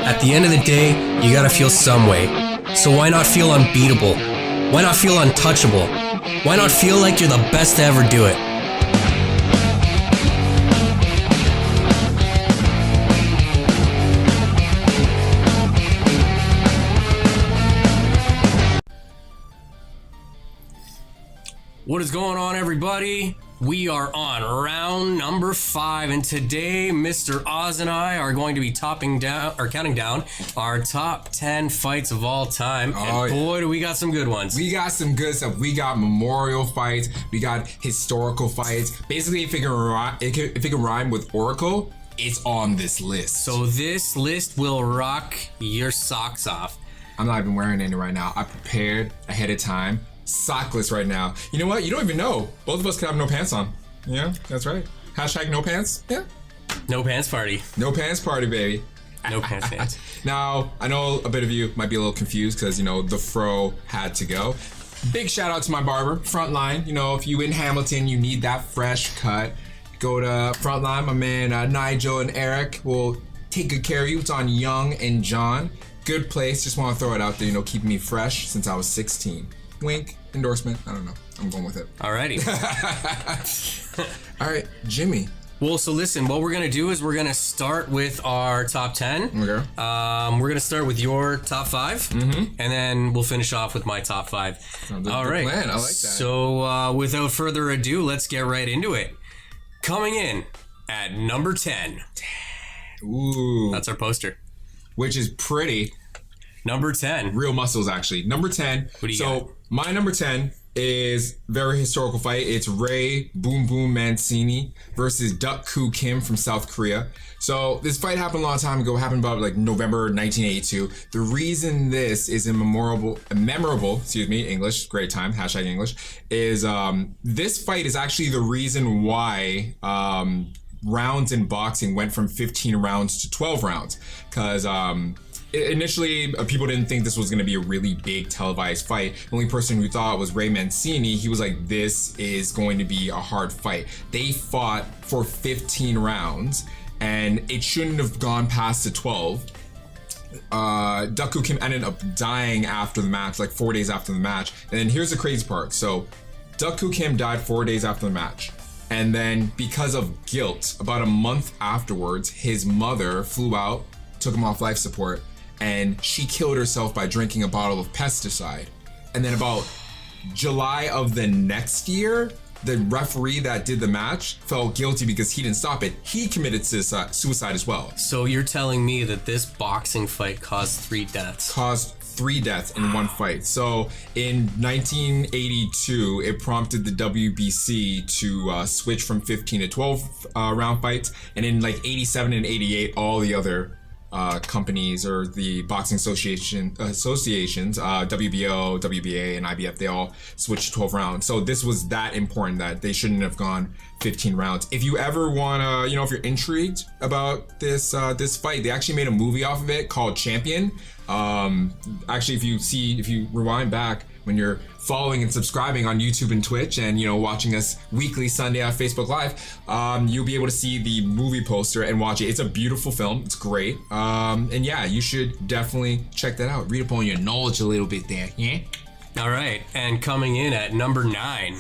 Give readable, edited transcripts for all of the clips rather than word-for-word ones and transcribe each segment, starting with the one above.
At the end of the day, you gotta feel some way. So why not feel unbeatable? Why not feel untouchable? Why not feel like you're the best to ever do it? What is going on, everybody? We are on round number 5, and today Mr. Oz and I are going to be counting down our top 10 fights of all time. And boy, do we got some good ones. We got some good stuff. We got memorial fights. We got historical fights. Basically, if it can rhyme with Oracle, it's on this list. So this list will rock your socks off. I'm not even wearing any right now. I prepared ahead of time. Sockless right now. You know what? You don't even know. Both of us could have no pants on. Yeah, that's right. Hashtag no pants. Yeah. No pants party. No pants party, baby. No pants fans. Now, I know a bit of you might be a little confused because, the fro had to go. Big shout out to my barber, Frontline. If you in Hamilton, you need that fresh cut, go to Frontline. My man Nigel and Eric will take good care of you. It's on Young and John. Good place. Just want to throw it out there, keeping me fresh since I was 16. Wink, endorsement, I don't know. I'm going with it. Alrighty. All right, Jimmy. Well, so listen, what we're going to do is we're going to start with our top 10. Okay. We're going to start with your top 5, and then we'll finish off with my top 5. All right. Plan. I like that. So without further ado, let's get right into it. Coming in at number 10. Ooh. That's our poster. Which is pretty. Number 10. Real muscles, actually. Number 10. What do you got? My number 10 is very historical fight. It's Ray Boom Boom Mancini versus Duck Koo Kim from South Korea. So this fight happened a long time ago. It happened about November 1982. The reason this is memorable, English, great time, hashtag English, is this fight is actually the reason why rounds in boxing went from 15 rounds to 12 rounds. Because initially, people didn't think this was going to be a really big televised fight. The only person who thought was Ray Mancini. He was like, this is going to be a hard fight. They fought for 15 rounds, and it shouldn't have gone past the 12. Duck Koo Kim ended up dying after the match, 4 days after the match. And then here's the crazy part. So Duck Koo Kim died 4 days after the match. And then because of guilt, about a month afterwards, his mother flew out, took him off life support, and she killed herself by drinking a bottle of pesticide. And then about July of the next year, the referee that did the match felt guilty because he didn't stop it. He committed suicide as well. So you're telling me that this boxing fight caused 3 deaths? Caused 3 deaths in one fight. So in 1982, it prompted the WBC to switch from 15 to 12 round fights. And in 87 and 88, all the other companies or the boxing associations, WBO, WBA, and IBF, they all switched to 12 rounds. So this was that important that they shouldn't have gone 15 rounds. If you ever want to, if you're intrigued about this fight, they actually made a movie off of it called Champion. Actually, if you rewind back when you're following and subscribing on YouTube and Twitch and, watching us weekly Sunday on Facebook Live, you'll be able to see the movie poster and watch it. It's a beautiful film. It's great. And yeah, you should definitely check that out. Read up on your knowledge a little bit there. Yeah. All right. And coming in at number 9.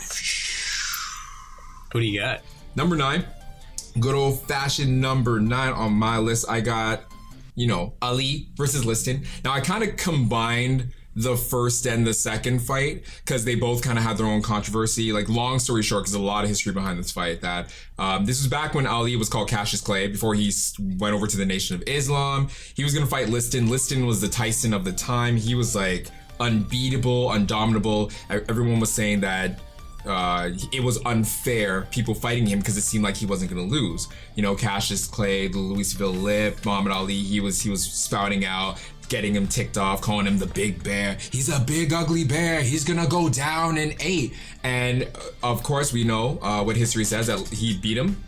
Who do you got? Number 9. Good old fashioned number 9 on my list. I got, Ali versus Liston. Now I kind of combined the first and the second fight because they both kind of had their own controversy. Long story short, because there's a lot of history behind this fight, that this was back when Ali was called Cassius Clay before he went over to the Nation of Islam. He was gonna fight Liston. Liston was the Tyson of the time. He was unbeatable, undominable. Everyone was saying that it was unfair, people fighting him, because it seemed like he wasn't going to lose. Cassius Clay, the Louisville Lip, Muhammad Ali, he was spouting out, getting him ticked off, calling him the big bear. He's a big ugly bear. He's gonna go down in 8. And of course, we know what history says, that he beat him.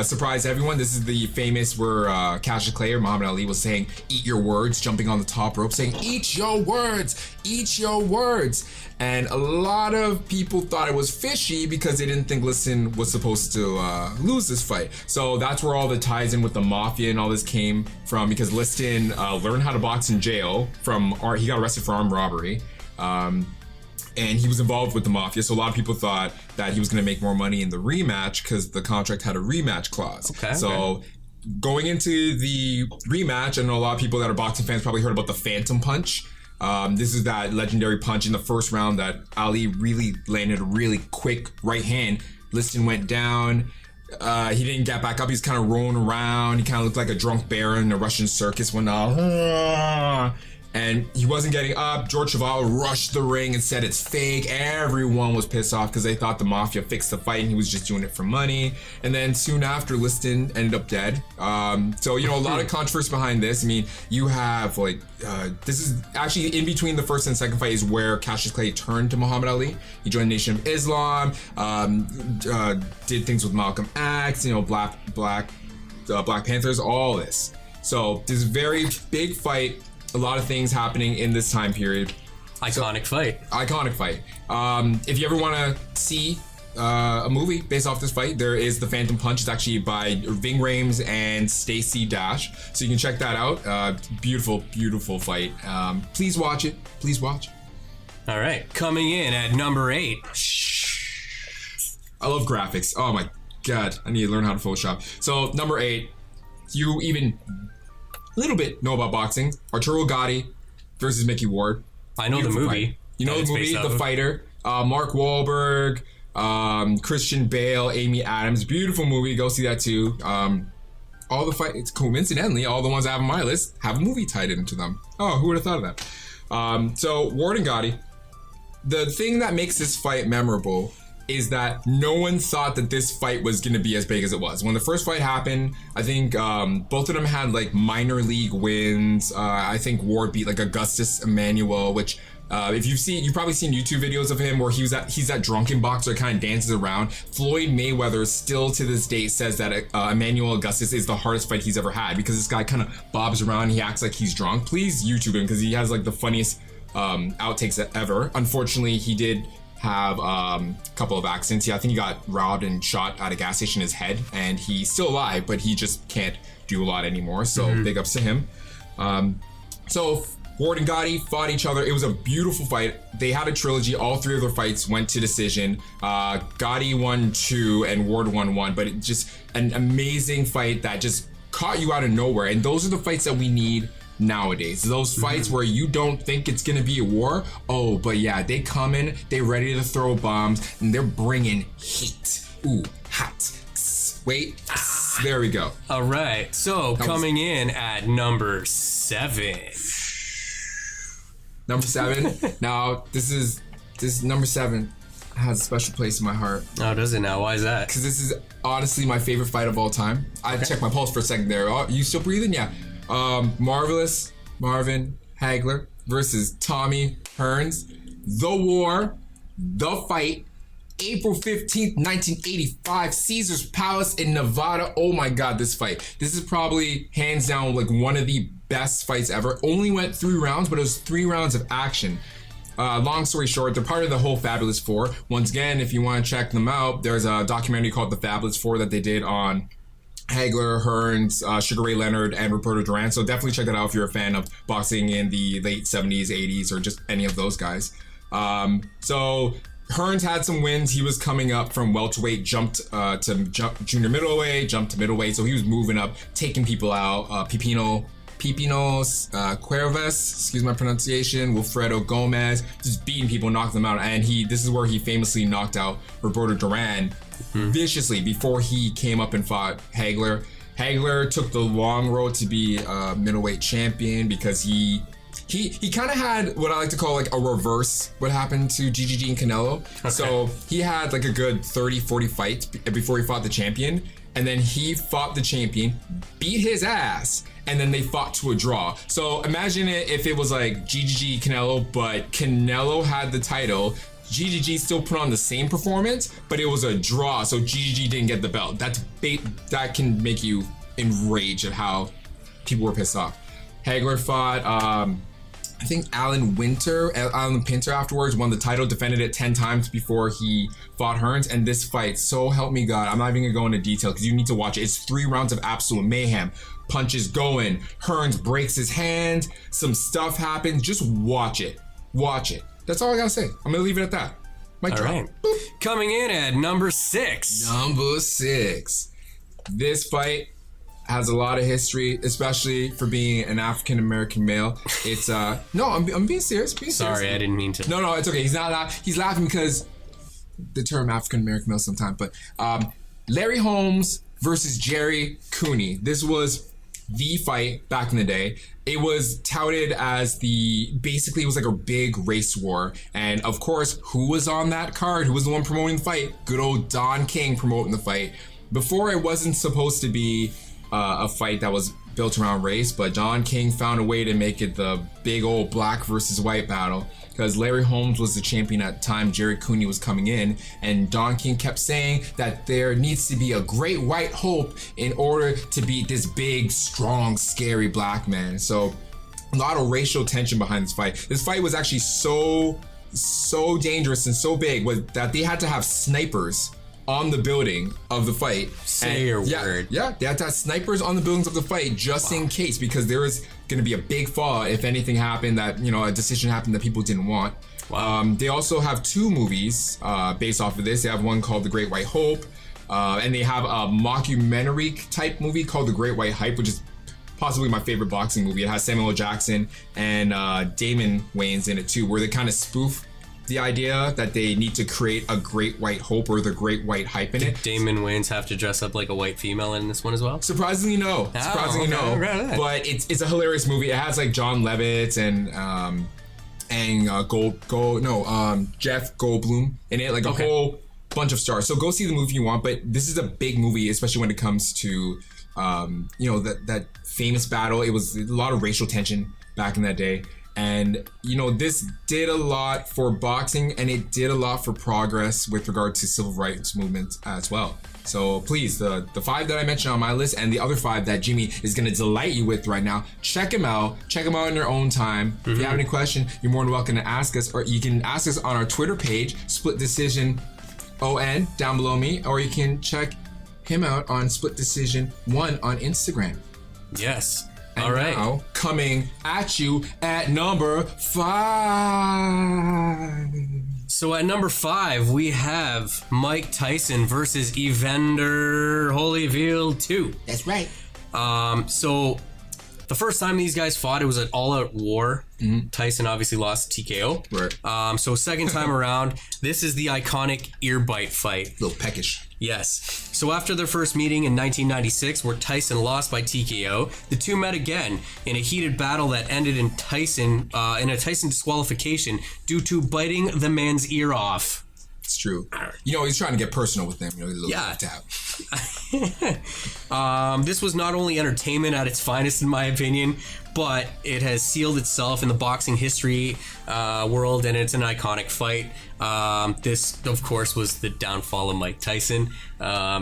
Surprise everyone. This is the famous where Cassius Clay or Muhammad Ali was saying, "Eat your words," jumping on the top rope, saying, "Eat your words, eat your words." And a lot of people thought it was fishy because they didn't think Liston was supposed to lose this fight. So that's where all the ties in with the mafia and all this came from, because Liston learned how to box in jail he got arrested for armed robbery. And he was involved with the mafia, so a lot of people thought that he was going to make more money in the rematch because the contract had a rematch clause. So going into the rematch, I know a lot of people that are boxing fans probably heard about the Phantom Punch. This is that legendary punch in the first round that Ali really landed a really quick right hand. Liston went down. He didn't get back up. He's kind of rolling around. He kind of looked like a drunk bear in a Russian circus when and he wasn't getting up. George Chuvalo rushed the ring and said it's fake. Everyone was pissed off because they thought the mafia fixed the fight and he was just doing it for money. And then soon after, Liston ended up dead. So, you know, a lot of controversy behind this. I mean, you have like, this is actually in between the first and second fight is where Cassius Clay turned to Muhammad Ali. He joined the Nation of Islam, did things with Malcolm X, you know, Black Panthers, all this. So this very big fight. A lot of things happening in this time period. Iconic fight. If you ever want to see a movie based off this fight, there is The Phantom Punch. It's actually by Ving Rhames and Stacey Dash. So you can check that out. Beautiful, beautiful fight. Please watch it. Please watch. All right. Coming in at number 8. I love graphics. Oh my God. I need to learn how to Photoshop. So number 8, you even little bit know about boxing. Arturo Gatti versus Mickey Ward. I know the movie. Fight. You know the movie, The Fighter. Mark Wahlberg, Christian Bale, Amy Adams. Beautiful movie. Go see that too. All the fights, coincidentally, all the ones I have on my list have a movie tied into them. Oh, who would have thought of that? So Ward and Gatti. The thing that makes this fight memorable is that no one thought that this fight was going to be as big as it was. When the first fight happened, I think both of them had like minor league wins. I think Ward beat like Augustus Emmanuel, which if you've probably seen YouTube videos of him where he's that drunken boxer that kind of dances around. Floyd Mayweather still to this day says that Emmanuel Augustus is the hardest fight he's ever had because this guy kind of bobs around. He acts like he's drunk. Please YouTube him because he has like the funniest outtakes ever. Unfortunately, he did have a couple of accidents. I think he got robbed and shot at a gas station in his head, and he's still alive, but he just can't do a lot anymore. So big ups to him. So Ward and Gatti fought each other. It was a beautiful fight. They had a trilogy. All 3 of their fights went to decision. Gatti won 2 and Ward won 1, but it just an amazing fight that just caught you out of nowhere. And those are the fights that we need nowadays. Those fights where you don't think it's gonna be a war. Oh, but yeah, they come in, they ready to throw bombs, and they're bringing heat. Ooh, hot. Wait, there we go. All right, so coming in at number 7. Number 7. Now, this number 7 has a special place in my heart. Oh, does it now? Why is that? Because this is honestly my favorite fight of all time. I checked my pulse for a second there. Oh, you still breathing? Yeah. Marvelous Marvin Hagler versus Tommy Hearns. The War, The Fight, April 15th, 1985, Caesar's Palace in Nevada. Oh my God, this fight. This is probably hands down like one of the best fights ever. Only went 3 rounds, but it was 3 rounds of action. Long story short, they're part of the whole Fabulous 4. Once again, if you want to check them out, there's a documentary called The Fabulous 4 that they did on Hagler, Hearns, Sugar Ray Leonard, and Roberto Duran. So definitely check that out if you're a fan of boxing in the late 70s, 80s, or just any of those guys. So Hearns had some wins. He was coming up from welterweight, jumped to junior middleweight, jumped to middleweight. So he was moving up, taking people out. Pipinos Cuervas, excuse my pronunciation, Wilfredo Gomez, just beating people, knocking them out. And this is where he famously knocked out Roberto Duran viciously before he came up and fought Hagler. Hagler took the long road to be a middleweight champion because he kind of had what I like to call like a reverse what happened to GGG and Canelo. Okay. So he had like a good 30-40 fights before he fought the champion. and then he fought the champion, beat his ass, and then they fought to a draw. So imagine it if it was like GGG Canelo, but Canelo had the title. GGG still put on the same performance, but it was a draw, so GGG didn't get the belt. That can make you enraged at how people were pissed off. Hagler fought, I think Alan Pinter afterwards won the title, defended it 10 times before he fought Hearns. And this fight, so help me God, I'm not even gonna go into detail because you need to watch it. It's 3 rounds of absolute mayhem. Punches going, Hearns breaks his hand, some stuff happens. Just watch it. Watch it. That's all I gotta say. I'm gonna leave it at that. Mic drop. Right. Coming in at number 6. Number 6. This fight has a lot of history, especially for being an African American male. It's no, I'm being serious. Sorry, I didn't mean to. No, it's okay. He's not. He's laughing because the term African American male sometimes. But Larry Holmes versus Jerry Cooney. This was the fight back in the day. It was touted as basically it was like a big race war. And of course, who was on that card? Who was the one promoting the fight? Good old Don King promoting the fight. Before, it wasn't supposed to be a fight that was built around race, but Don King found a way to make it the big old black versus white battle, because Larry Holmes was the champion at the time. Jerry Cooney was coming in, and Don King kept saying that there needs to be a great white hope in order to beat this big, strong, scary black man. So a lot of racial tension behind this fight. This fight was actually so dangerous and so big that they had to have snipers on the building of the fight. Say your word. Yeah, they had to have snipers on the buildings of the fight just in case, because there was going to be a big fall if anything happened that, a decision happened that people didn't want. Wow. They also have 2 movies based off of this. They have one called The Great White Hope, and they have a mockumentary type movie called The Great White Hype, which is possibly my favorite boxing movie. It has Samuel L. Jackson and Damon Wayans in it too, where they kind of spoof the idea that they need to create a great white hope or the great white hype in it. Did Damon Wayans have to dress up like a white female in this one as well? Surprisingly, no. No. Right. But it's a hilarious movie. It has like John Lovitz and Jeff Goldblum in it, like a whole bunch of stars. So go see the movie if you want. But this is a big movie, especially when it comes to that famous battle. It was a lot of racial tension back in that day. And, this did a lot for boxing, and it did a lot for progress with regard to civil rights movement as well. So please, the 5 that I mentioned on my list and the other 5 that Jimmy is going to delight you with right now, check them out. Check them out in your own time. Mm-hmm. If you have any question, you're more than welcome to ask us, or you can ask us on our Twitter page, Split Decision ON, down below me, or you can check him out on Split Decision 1 on Instagram. Yes. And all right. Now, coming at you at number 5. So at number 5, we have Mike Tyson versus Evander Holyfield 2. That's right. So the first time these guys fought, it was an all-out war. Mm-hmm. Tyson obviously lost TKO. Right. So second time around, this is the iconic ear bite fight. A little peckish. Yes. So after their first meeting in 1996, where Tyson lost by TKO, the two met again in a heated battle that ended in a Tyson disqualification due to biting the man's ear off. It's true. He's trying to get personal with them. A little tap. This was not only entertainment at its finest, in my opinion, but it has sealed itself in the boxing history world, and it's an iconic fight. This, of course, was the downfall of Mike Tyson.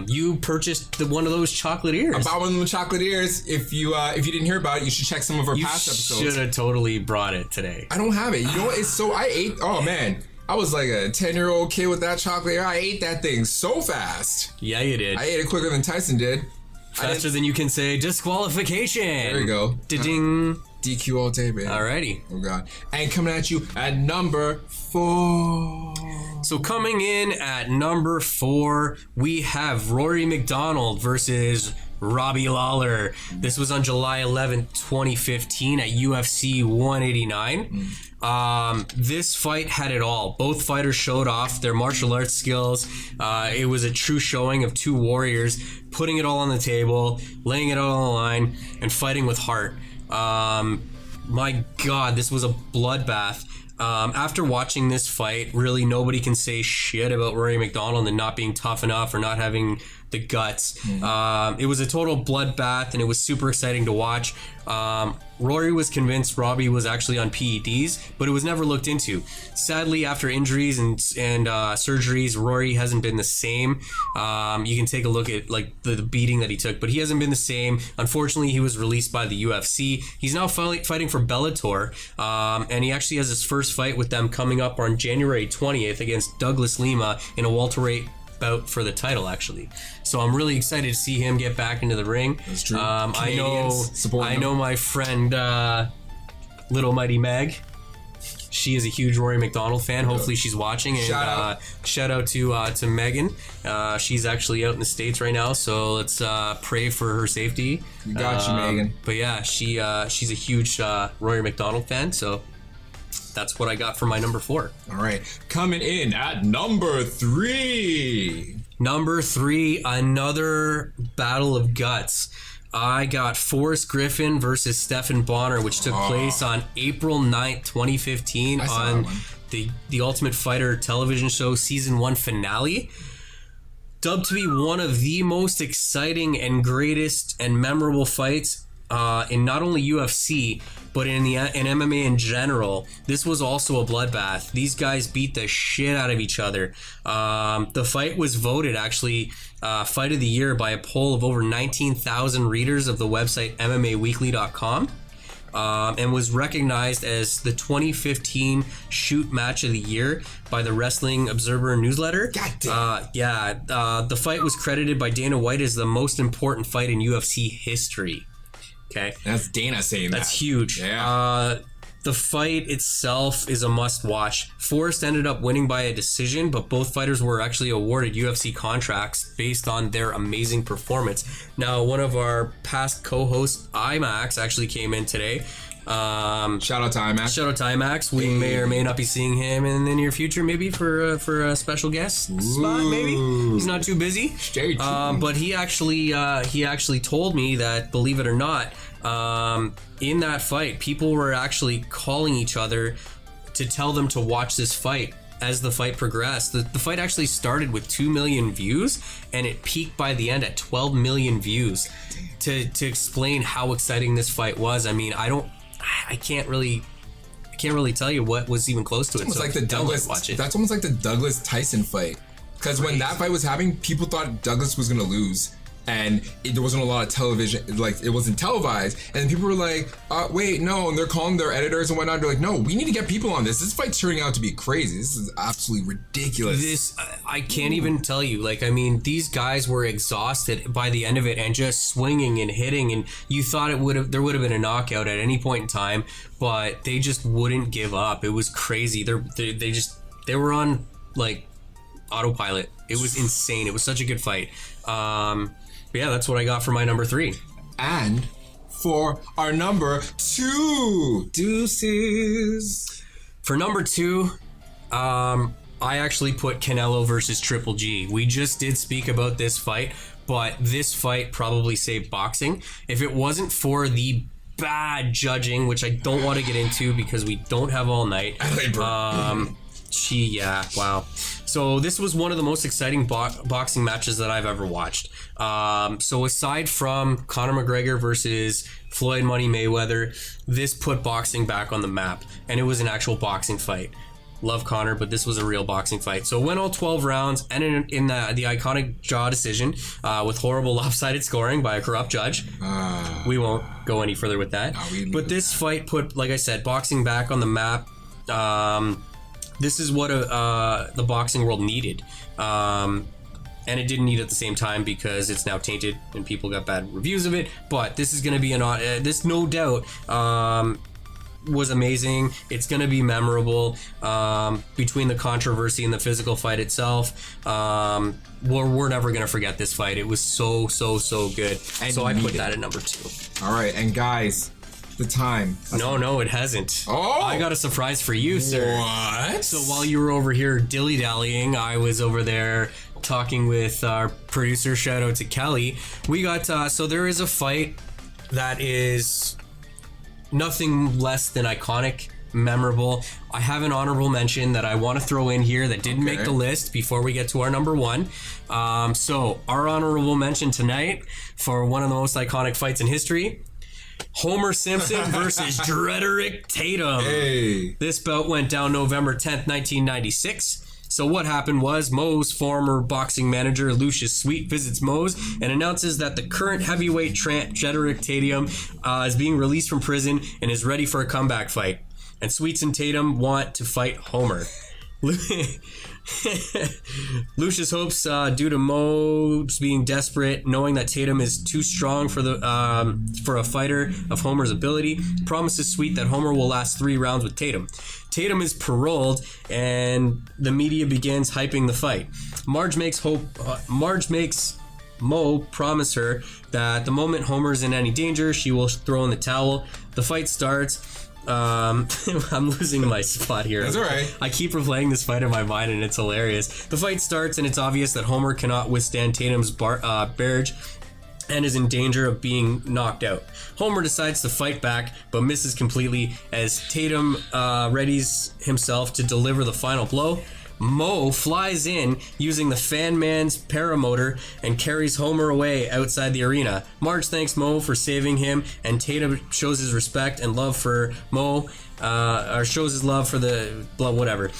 You purchased one of those chocolate ears. I bought one of the chocolate ears. If you didn't hear about it, you should check some of our past episodes. You should have totally brought it today. I don't have it. You know what? I ate. Oh man. I was like a 10-year-old kid with that chocolate ear. I ate that thing so fast. Yeah, you did. I ate it quicker than Tyson did. Faster than you can say disqualification. There you go. Ding. DQ all day, baby. Alrighty. Oh, God. And coming at you at number 4. So coming in at number 4, we have Rory McDonald versus Robbie Lawler. This was on July 11th, 2015 at UFC 189. This fight had it all. Both fighters showed off their martial arts skills. It was a true showing of two warriors putting it all on the table, laying it all on the line, and fighting with heart. My God, this was a bloodbath. After watching this fight, really nobody can say shit about Rory McDonald and not being tough enough or not having the guts. It was a total bloodbath, and it was super exciting to watch. Rory was convinced Robbie was actually on PEDs, but it was never looked into. Sadly, after injuries and surgeries, Rory hasn't been the same. You can take a look at like the beating that he took, but he hasn't been the same. Unfortunately, he was released by the UFC. He's now fighting for Bellator, and he actually has his first fight with them coming up on January 20th against Douglas Lima in a welterweight bout for the title, actually. So I'm really excited to see him get back into the ring. That's true. I know my friend Little Mighty Meg. She is a huge Rory McDonald fan. Hopefully she's watching. And shout out to Megan. She's actually out in the States right now, so let's pray for her safety. We got you, Megan. But yeah, she's a huge Rory McDonald fan, so that's what I got for my number 4. All right. Coming in at number 3. Number 3, another battle of guts. I got Forrest Griffin versus Stephan Bonnar, which took place on April 9th, 2015 on the Ultimate Fighter television show season 1 finale. Dubbed to be one of the most exciting and greatest and memorable fights in not only UFC, but in MMA in general. This was also a bloodbath. These guys beat the shit out of each other. The fight was voted actually Fight of the Year by a poll of over 19,000 readers of the website MMAweekly.com. And was recognized as the 2015 Shoot Match of the Year by the Wrestling Observer newsletter. The fight was credited by Dana White as the most important fight in UFC history. Okay, that's Dana saying that. That's huge. Yeah. The fight itself is a must-watch. Forrest ended up winning by a decision, but both fighters were actually awarded UFC contracts based on their amazing performance. Now, one of our past co-hosts, IMAX, actually came in today. Shout out to IMAX. Shout out to IMAX. We may or may not be seeing him in the near future, maybe for a special guest spot. Maybe he's not too busy. Stay tuned. But he actually told me that, believe it or not, in that fight, people were actually calling each other to tell them to watch this fight. As the fight progressed, the fight actually started with 2 million views, and it peaked by the end at 12 million views. To explain how exciting this fight was, I mean, I can't really tell you what was even close to it. It's almost like the Douglas. That's almost like the Douglas Tyson fight. Because when that fight was happening, people thought Douglas was gonna lose, and there wasn't a lot of television. Like, it wasn't televised, and people were like, "Wait, no!" And they're calling their editors and whatnot. They're like, "No, we need to get people on this. This fight's turning out to be crazy. This is absolutely ridiculous." I can't even tell you. Like, I mean, these guys were exhausted by the end of it and just swinging and hitting, and you thought there would have been a knockout at any point in time, but they just wouldn't give up. It was crazy. They were on like autopilot. It was insane. It was such a good fight. But yeah, that's what I got for my number 3. And for our number 2, deuces. For number 2, I actually put Canelo versus Triple G. We just did speak about this fight, but this fight probably saved boxing. If it wasn't for the bad judging, which I don't want to get into because we don't have all night. Wow. So this was one of the most exciting boxing matches that I've ever watched. So aside from Conor McGregor versus Floyd Money Mayweather, this put boxing back on the map, and it was an actual boxing fight. Love Conor, but this was a real boxing fight. So it went all 12 rounds, ended in the iconic draw decision with horrible lopsided scoring by a corrupt judge. We won't go any further with that. But this fight put, like I said, boxing back on the map. This is what the boxing world needed. And it didn't need at the same time because it's now tainted and people got bad reviews of it. But this is going to be this no doubt was amazing. It's going to be memorable. Between the controversy and the physical fight itself, we're never going to forget this fight. It was so good. And so I put that at number 2. All right, and guys, the time. No, it hasn't. Oh! I got a surprise for you, sir. What? So while you were over here dilly-dallying, I was over there talking with our producer. Shout out to Kelly. We got, so there is a fight that is nothing less than iconic memorable. I have an honorable mention that I want to throw in here that didn't make the list before we get to our number one. So our honorable mention tonight for one of the most iconic fights in history, Homer Simpson versus Drederick Tatum. Hey. This bout went down November 10th, 1996. So what happened was Moe's former boxing manager, Lucius Sweet, visits Moe's and announces that the current heavyweight tramp, Drederick Tatum, is being released from prison and is ready for a comeback fight. And Sweets and Tatum want to fight Homer. Lucius hopes, due to Moe's being desperate, knowing that Tatum is too strong for a fighter of Homer's ability, promises Sweet that Homer will last 3 rounds with Tatum. Tatum is paroled, and the media begins hyping the fight. Marge makes Moe promise her that the moment Homer is in any danger, she will throw in the towel. The fight starts. I'm losing my spot here. That's all right. I keep replaying this fight in my mind, and it's hilarious. The fight starts, and it's obvious that Homer cannot withstand Tatum's barrage and is in danger of being knocked out. Homer decides to fight back, but misses completely as Tatum readies himself to deliver the final blow. Moe flies in using the fan man's paramotor and carries Homer away outside the arena. Marge thanks Moe for saving him, and Tatum shows his respect and love for Moe, or shows his love for the whatever.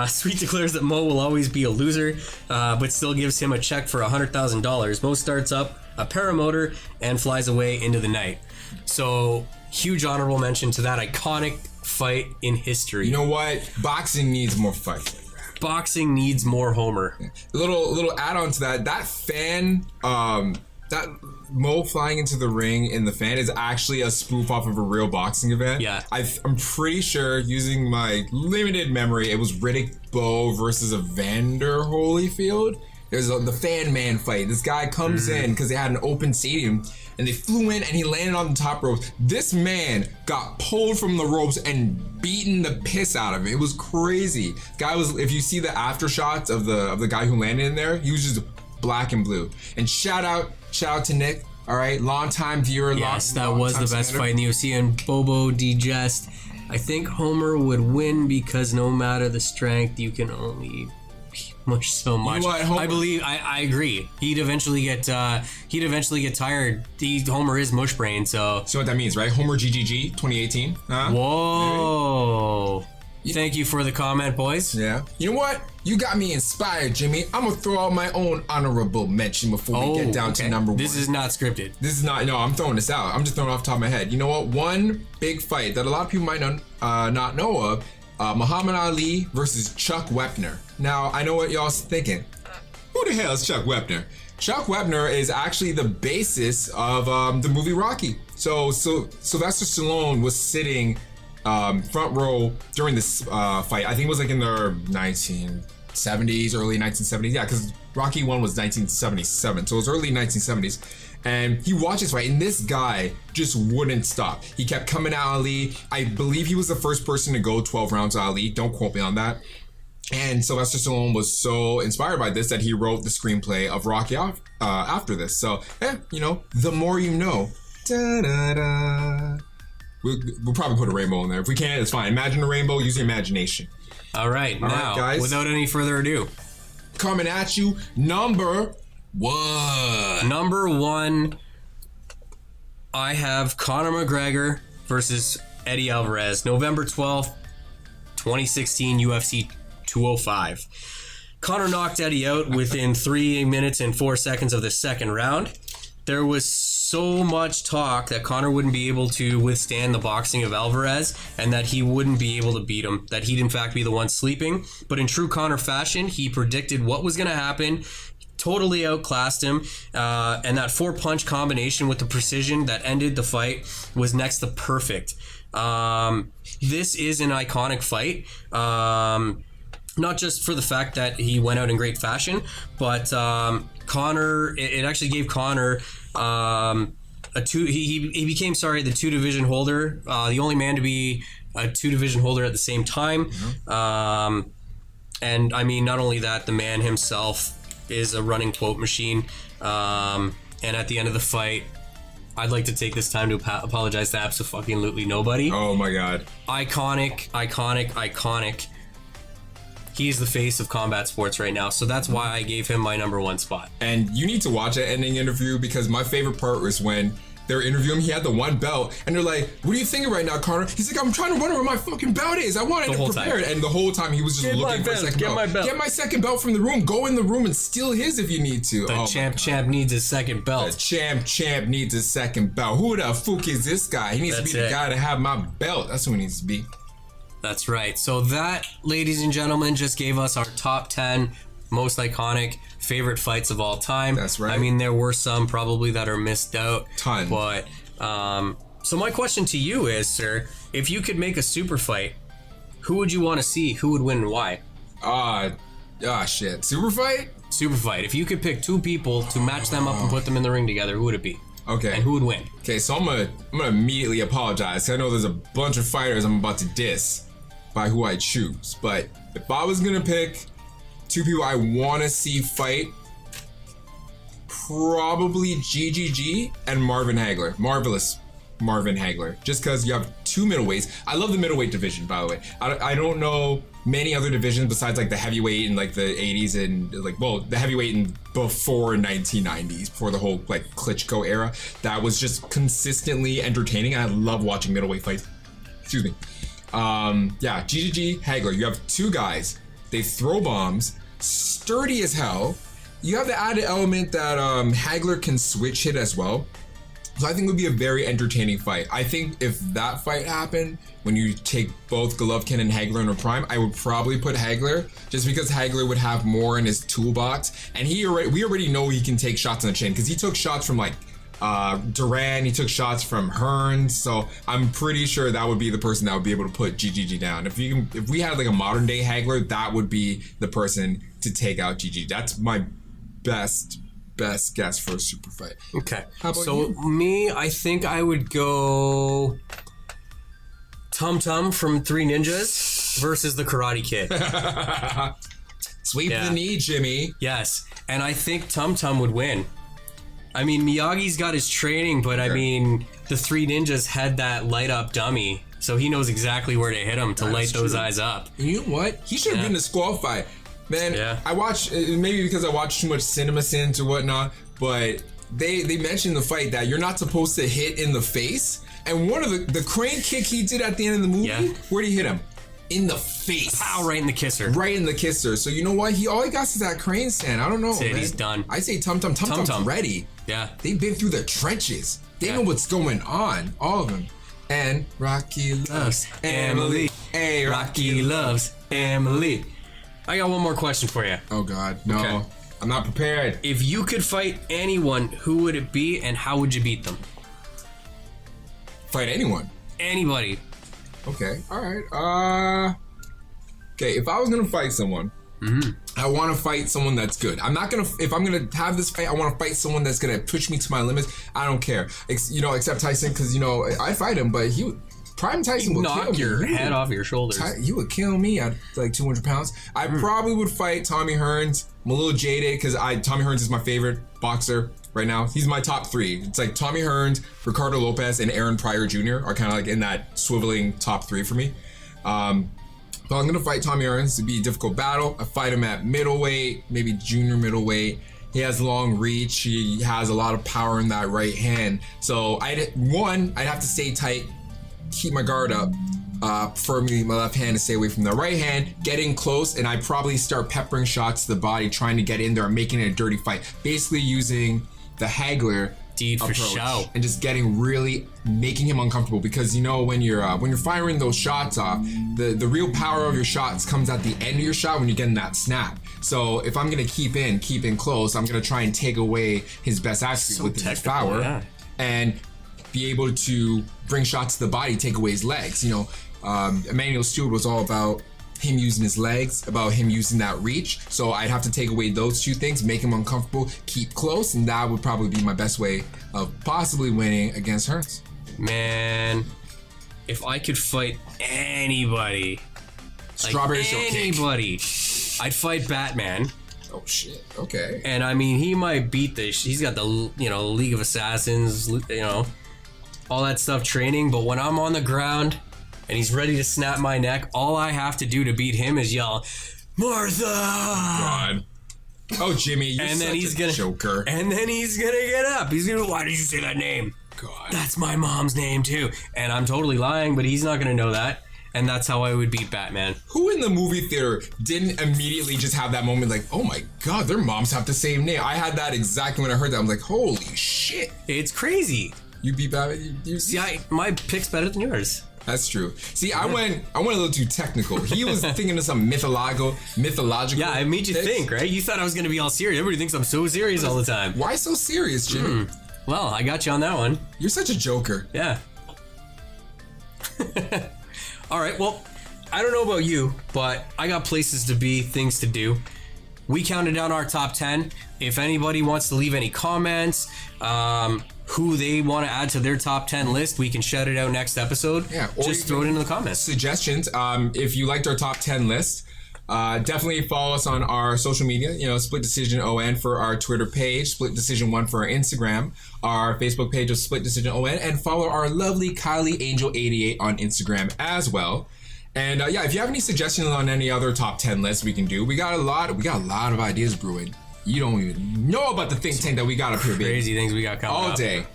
Sweet declares that Moe will always be a loser, but still gives him a check for $100,000. Moe starts up a paramotor and flies away into the night. So, huge honorable mention to that iconic fight in history. You know what? Boxing needs more fights. Boxing needs more Homer. Little add on to that. That fan, that Moe flying into the ring in the fan is actually a spoof off of a real boxing event. Yeah. I'm pretty sure, using my limited memory, it was Riddick Bowe versus Evander Holyfield. There's the fan man fight. This guy comes in because they had an open stadium and they flew in and he landed on the top rope. This man got pulled from the ropes and beaten the piss out of it. It was crazy. Guy was, if you see the after shots of the guy who landed in there, he was just black and blue. And shout out to Nick. All right, long-time viewer. Yes, that was the best fight in the UFC. And Bobo Digest, I think Homer would win because no matter the strength, you can only much so much. You know what, Homer, I believe I agree. He'd eventually get tired. Homer is mush brain, so what that means, right? Homer GGG 2018. Whoa. Thank you for the comment, boys. Yeah. You know what? You got me inspired, Jimmy. I'm gonna throw out my own honorable mention before we get down to number one. This is not scripted. This is not. No, I'm throwing this out. I'm just throwing it off the top of my head. You know what? One big fight that a lot of people might not know of. Muhammad Ali versus Chuck Wepner. Now, I know what y'all's thinking. Who the hell is Chuck Wepner? Chuck Wepner is actually the basis of the movie Rocky. So Sylvester Stallone was sitting front row during this fight. I think it was like in the 1970s, early 1970s. Yeah, because Rocky 1 was 1977, so it was early 1970s. And he watched this fight, and this guy just wouldn't stop. He kept coming at Ali. I believe he was the first person to go 12 rounds at Ali. Don't quote me on that. And Sylvester Stallone was so inspired by this that he wrote the screenplay of Rocky after this. So, the more you know. Da-da-da. We'll probably put a rainbow in there. If we can't, it's fine. Imagine a rainbow, use your imagination. All right, guys. Without any further ado. Coming at you, number one, I have Conor McGregor versus Eddie Alvarez, November 12th, 2016, UFC 205. Conor knocked Eddie out within 3 minutes and 4 seconds of the second round. There was so much talk that Conor wouldn't be able to withstand the boxing of Alvarez and that he wouldn't be able to beat him, that he'd in fact be the one sleeping. But in true Conor fashion, he predicted what was going to happen, totally outclassed him, and that 4-punch combination with the precision that ended the fight was next to perfect. This is an iconic fight, not just for the fact that he went out in great fashion, but Conor, it actually gave Conor he became the 2-division holder, the only man to be a 2-division holder at the same time. Mm-hmm. And I mean, not only that, the man himself is a running quote machine. And at the end of the fight, I'd like to take this time to apologize to abso-fucking-lutely nobody. Oh my god. Iconic. He's the face of combat sports right now, so that's why I gave him my number 1 spot. And you need to watch that ending interview, because my favorite part was when they're interviewing him. He had the 1 belt, and they're like, "What are you thinking right now, Connor?" He's like, "I'm trying to wonder where my fucking belt is. I wanted to prepare it." And the whole time he was just looking for a second belt. Get my second belt from the room. Go in the room and steal his if you need to. The champ needs his second belt. The champ needs his second belt. Who the fuck is this guy? He needs to be the guy to have my belt. That's who he needs to be. That's right. So that, ladies and gentlemen, just gave us our top 10 most iconic favorite fights of all time. That's right. I mean, there were some probably that are missed out. Ton. But, so my question to you is, sir, if you could make a super fight, who would you want to see? Who would win and why? Shit. Super fight? Super fight. If you could pick 2 people to match them up and put them in the ring together, who would it be? Okay. And who would win? Okay, so I'm gonna immediately apologize. I know there's a bunch of fighters I'm about to diss by who I choose, but if I was gonna pick 2 people I want to see fight, probably GGG and Marvin Hagler. Marvelous Marvin Hagler. Just because you have 2 middleweights. I love the middleweight division, by the way. I don't know many other divisions besides like the heavyweight in like the 80s and like, well, the heavyweight in before 1990s, before the whole like Klitschko era, that was just consistently entertaining. I love watching middleweight fights. Excuse me. Yeah, GGG, Hagler. You have 2 guys. They throw bombs, sturdy as hell. You have the added element that Hagler can switch hit as well. So I think it would be a very entertaining fight. I think if that fight happened, when you take both Golovkin and Hagler in their prime, I would probably put Hagler, just because Hagler would have more in his toolbox. And we already know he can take shots on the chin, because he took shots from like Duran, he took shots from Hearns, so I'm pretty sure that would be the person that would be able to put GGG down. If we had like a modern day Hagler, that would be the person to take out GG. That's my best guess for a super fight. Okay. How about so you? Me, I think I would go Tum Tum from 3 Ninjas versus the Karate Kid. Sweep the knee, Jimmy. Yes, and I think Tum Tum would win. I mean, Miyagi's got his training, but I mean, the 3 Ninjas had that light up dummy, so he knows exactly where to hit him to light those eyes up. You know what? He should have been in a squad fight. Man, I watched, maybe because I watched too much cinema sins or whatnot, but they mentioned in the fight that you're not supposed to hit in the face. And one of the crane kick he did at the end of the movie, where'd he hit him? In the face. Pow, right in the kisser. Right in the kisser. So you know what? All he got is that crane stand. I don't know, man. He's done. I say Tum Tum's ready. Yeah. They've been through the trenches. They know what's going on. All of them. And Rocky loves Emily. Hey, Rocky loves Emily. I got one more question for you. Oh God, no. Okay. I'm not prepared. If you could fight anyone, who would it be and how would you beat them? Fight anyone? Anybody. Okay, alright. Okay, if I was gonna fight someone, I want to fight someone that's good. I'm not gonna, if I'm gonna have this fight, I want to fight someone that's gonna push me to my limits. I don't care. Except Tyson, because, I fight him, but Prime Tyson would kill me. Knock your head off your shoulders. You would kill me at like 200 pounds. I probably would fight Tommy Hearns. I'm a little jaded because Tommy Hearns is my favorite boxer right now. He's my top 3. It's like Tommy Hearns, Ricardo Lopez, and Aaron Pryor Jr. are kind of like in that swiveling top 3 for me. But I'm gonna fight Tommy Hearns. It'd be a difficult battle. I fight him at middleweight, maybe junior middleweight. He has long reach. He has a lot of power in that right hand. So I'd have to stay tight, keep my guard up, preferably my left hand to stay away from the right hand, getting close, and I probably start peppering shots to the body, trying to get in there and making it a dirty fight. Basically using the Hagler approach and just making him uncomfortable, because when you're firing those shots off, the real power of your shots comes at the end of your shot when you're getting that snap. So if I'm gonna keep in close, I'm gonna try and take away his best attribute with his power and be able to bring shots to the body, take away his legs. Emmanuel Stewart was all about him using his legs, about him using that reach. So I'd have to take away those 2 things, make him uncomfortable, keep close, and that would probably be my best way of possibly winning against Hearns. Man, if I could fight anybody, Strawberry Shortcake, anybody, I'd fight Batman. Oh shit. Okay. And I mean, he might beat this. He's got the League of Assassins, all that stuff training. But when I'm on the ground and he's ready to snap my neck, all I have to do to beat him is yell, Martha! God. Oh, Jimmy, you're and then such he's a gonna joker. And then he's gonna get up. He's gonna, why did you say that name? God. That's my mom's name too. And I'm totally lying, but he's not gonna know that. And that's how I would beat Batman. Who in the movie theater didn't immediately just have that moment like, oh my God, their moms have the same name? I had that exactly when I heard that. I'm like, holy shit. It's crazy. You beat Batman? You See, my pick's better than yours. That's true. See, I went a little too technical. He was thinking of some mythological. Yeah, it made you think, right? You thought I was going to be all serious. Everybody thinks I'm so serious all the time. Why so serious, Jimmy? Well, I got you on that one. You're such a joker. Yeah. All right, well, I don't know about you, but I got places to be, things to do. We counted down our top 10. If anybody wants to leave any comments, who they want to add to their top 10 list, we can shout it out next episode. Yeah, or just throw it into the comments. Suggestions. If you liked our top 10 list, definitely follow us on our social media. Split Decision ON for our Twitter page, Split Decision 1 for our Instagram, our Facebook page of Split Decision ON, and follow our lovely Kylie Angel 88 on Instagram as well. And if you have any suggestions on any other top 10 lists we can do, we got a lot of ideas brewing. You don't even know about the think tank that we got up here, baby. Crazy things we got coming up. All day.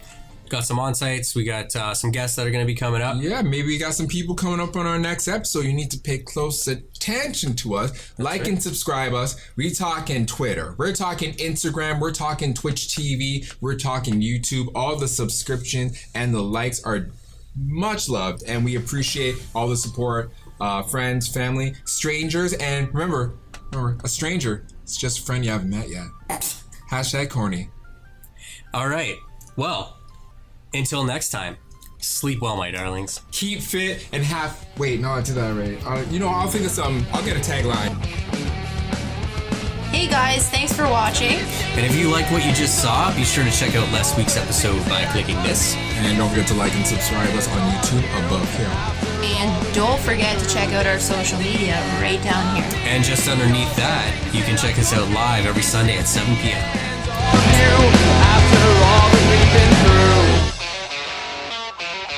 Got some on-sites. We got some guests that are going to be coming up. Yeah, maybe we got some people coming up on our next episode. You need to pay close attention to us. Like and subscribe us. We talking Twitter. We're talking Instagram. We're talking Twitch TV. We're talking YouTube. All the subscriptions and the likes are much loved, and we appreciate all the support. Friends, family, strangers, and remember, a stranger, it's just a friend you haven't met yet. Hashtag corny. All right. Well, until next time, sleep well, my darlings. Keep fit and have... Wait, no, I did that right. I'll think of something. I'll get a tagline. Hey guys, thanks for watching. And if you like what you just saw, be sure to check out last week's episode by clicking this. And don't forget to like and subscribe us on YouTube above here. And don't forget to check out our social media right down here. And just underneath that, you can check us out live every Sunday at 7 p.m. After all